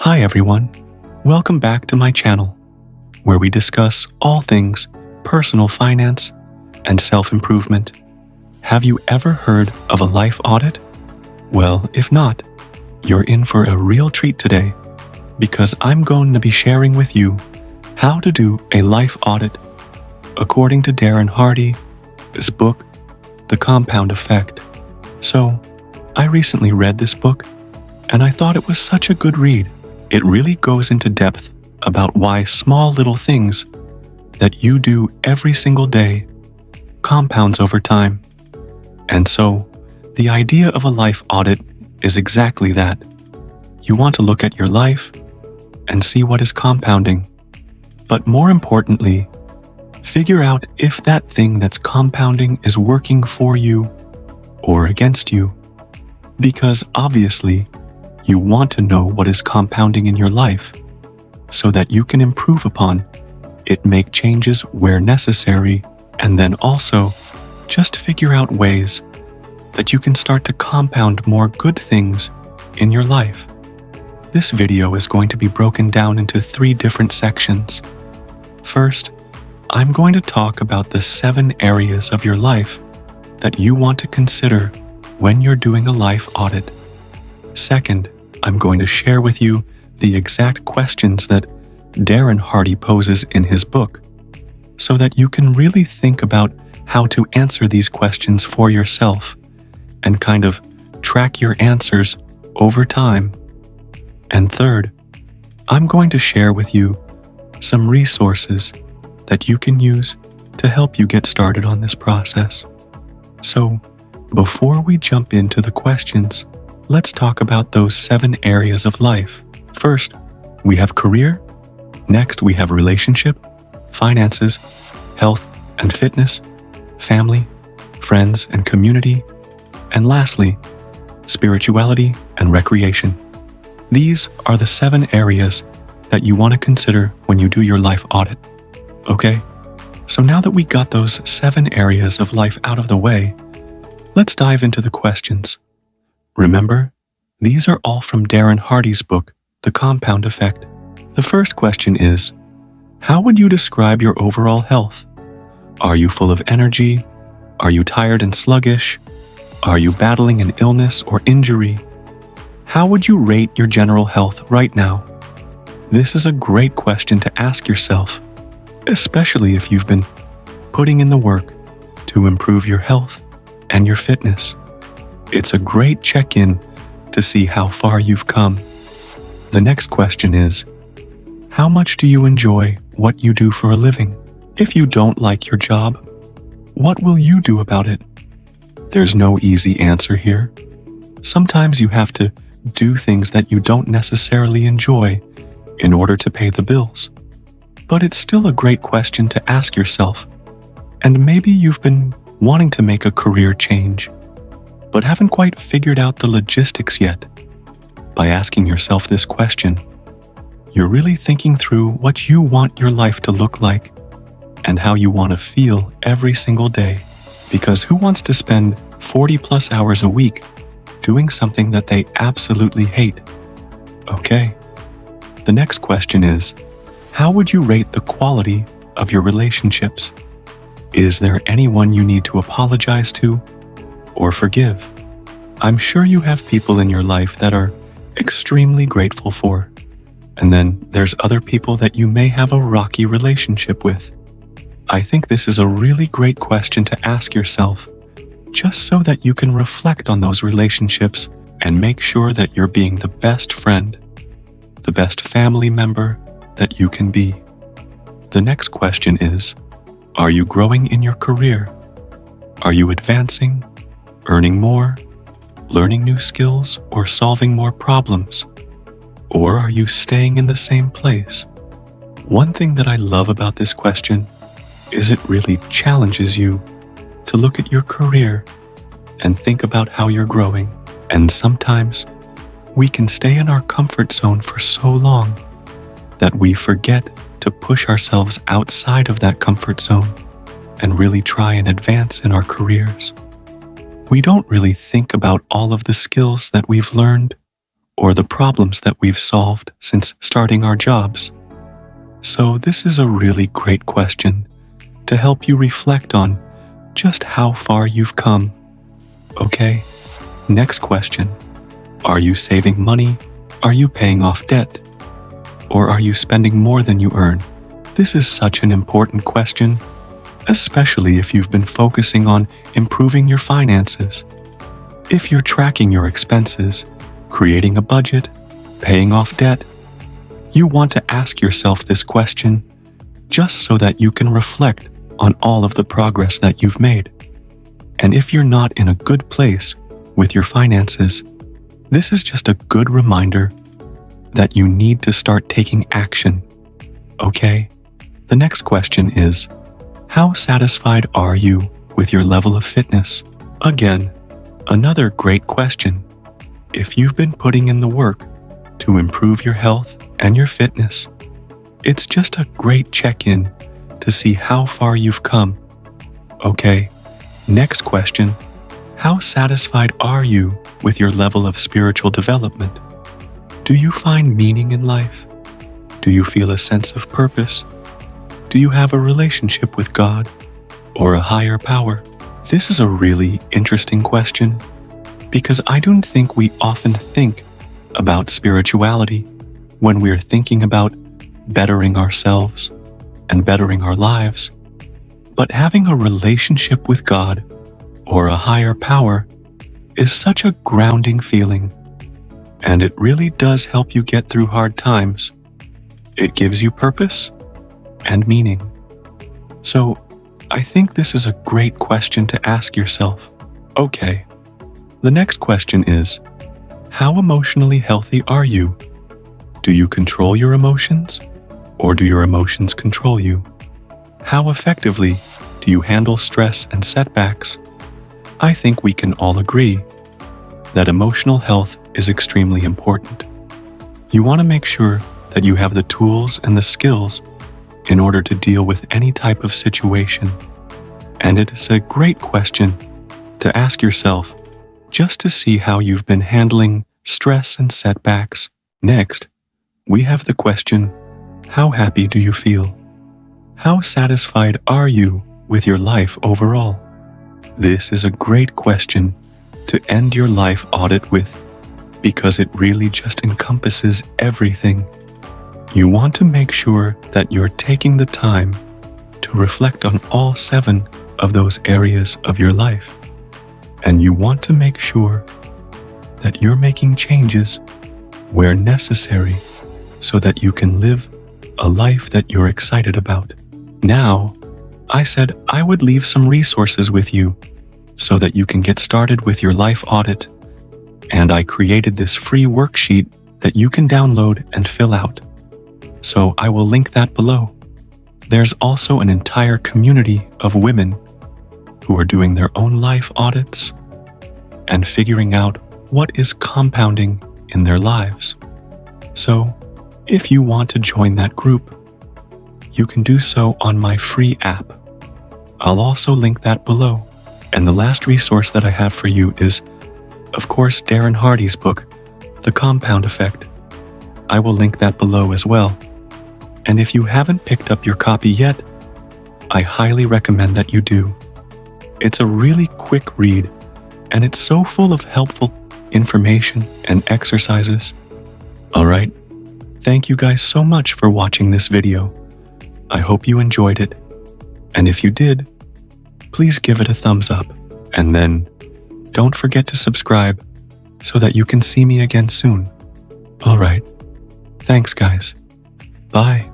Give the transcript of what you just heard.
Hi everyone, welcome back to my channel, where we discuss all things personal finance and self-improvement. Have you ever heard of a life audit? Well, if not, you're in for a real treat today, because I'm going to be sharing with you how to do a life audit according to Darren Hardy, his book, The Compound Effect. So, I recently read this book, and I thought it was such a good read. It really goes into depth about why small little things that you do every single day compounds over time. And so, the idea of a life audit is exactly that. You want to look at your life and see what is compounding. But more importantly, figure out if that thing that's compounding is working for you or against you. Because obviously, you want to know what is compounding in your life so that you can improve upon it, make changes where necessary, and then also just figure out ways that you can start to compound more good things in your life. This video is going to be broken down into 3 different sections. First, I'm going to talk about the 7 areas of your life that you want to consider when you're doing a life audit. Second, I'm going to share with you the exact questions that Darren Hardy poses in his book, so that you can really think about how to answer these questions for yourself and kind of track your answers over time. And third, I'm going to share with you some resources that you can use to help you get started on this process. So, before we jump into the questions, let's talk about those 7 areas of life. First, we have career. Next, we have relationship, finances, health and fitness, family, friends and community, and lastly, spirituality and recreation. These are the 7 areas that you want to consider when you do your life audit. Okay? So now that we got those 7 areas of life out of the way, let's dive into the questions. Remember, these are all from Darren Hardy's book, The Compound Effect. The first question is, how would you describe your overall health? Are you full of energy? Are you tired and sluggish? Are you battling an illness or injury? How would you rate your general health right now? This is a great question to ask yourself, especially if you've been putting in the work to improve your health and your fitness. It's a great check-in to see how far you've come. The next question is, how much do you enjoy what you do for a living? If you don't like your job, what will you do about it? There's no easy answer here. Sometimes you have to do things that you don't necessarily enjoy in order to pay the bills. But it's still a great question to ask yourself. And maybe you've been wanting to make a career change, but haven't quite figured out the logistics yet. By asking yourself this question, you're really thinking through what you want your life to look like and how you want to feel every single day. Because who wants to spend 40+ hours a week doing something that they absolutely hate? Okay. The next question is, how would you rate the quality of your relationships? Is there anyone you need to apologize to or forgive? I'm sure you have people in your life that are extremely grateful for, and then there's other people that you may have a rocky relationship with. I think this is a really great question to ask yourself, just so that you can reflect on those relationships and make sure that you're being the best friend, the best family member that you can be. The next question is, are you growing in your career? Are you advancing, earning more, learning new skills, or solving more problems? Or are you staying in the same place? One thing that I love about this question is it really challenges you to look at your career and think about how you're growing. And sometimes we can stay in our comfort zone for so long that we forget to push ourselves outside of that comfort zone and really try and advance in our careers. We don't really think about all of the skills that we've learned or the problems that we've solved since starting our jobs. So this is a really great question to help you reflect on just how far you've come. Okay, next question. Are you saving money? Are you paying off debt? Or are you spending more than you earn? This is such an important question, especially if you've been focusing on improving your finances. If you're tracking your expenses, creating a budget, paying off debt, you want to ask yourself this question just so that you can reflect on all of the progress that you've made. And if you're not in a good place with your finances, this is just a good reminder that you need to start taking action. Okay? The next question is, how satisfied are you with your level of fitness? Again, another great question. If you've been putting in the work to improve your health and your fitness, it's just a great check-in to see how far you've come. Okay, next question. How satisfied are you with your level of spiritual development? Do you find meaning in life? Do you feel a sense of purpose? Do you have a relationship with God or a higher power? This is a really interesting question because I don't think we often think about spirituality when we're thinking about bettering ourselves and bettering our lives. But having a relationship with God or a higher power is such a grounding feeling, and it really does help you get through hard times. It gives you purpose and meaning. So, I think this is a great question to ask yourself. Okay, the next question is, how emotionally healthy are you? Do you control your emotions, or do your emotions control you? How effectively do you handle stress and setbacks? I think we can all agree that emotional health is extremely important. You want to make sure that you have the tools and the skills in order to deal with any type of situation. And it is a great question to ask yourself just to see how you've been handling stress and setbacks. Next, we have the question, how happy do you feel? How satisfied are you with your life overall? This is a great question to end your life audit with because it really just encompasses everything. You want to make sure that you're taking the time to reflect on all 7 of those areas of your life. And you want to make sure that you're making changes where necessary so that you can live a life that you're excited about. Now, I said I would leave some resources with you so that you can get started with your life audit. And I created this free worksheet that you can download and fill out. So I will link that below. There's also an entire community of women who are doing their own life audits and figuring out what is compounding in their lives. So, if you want to join that group, you can do so on my free app. I'll also link that below. And the last resource that I have for you is, of course, Darren Hardy's book, The Compound Effect. I will link that below as well. And if you haven't picked up your copy yet, I highly recommend that you do. It's a really quick read, and it's so full of helpful information and exercises. Alright, thank you guys so much for watching this video. I hope you enjoyed it. And if you did, please give it a thumbs up. And then, don't forget to subscribe so that you can see me again soon. Alright, thanks guys. Bye.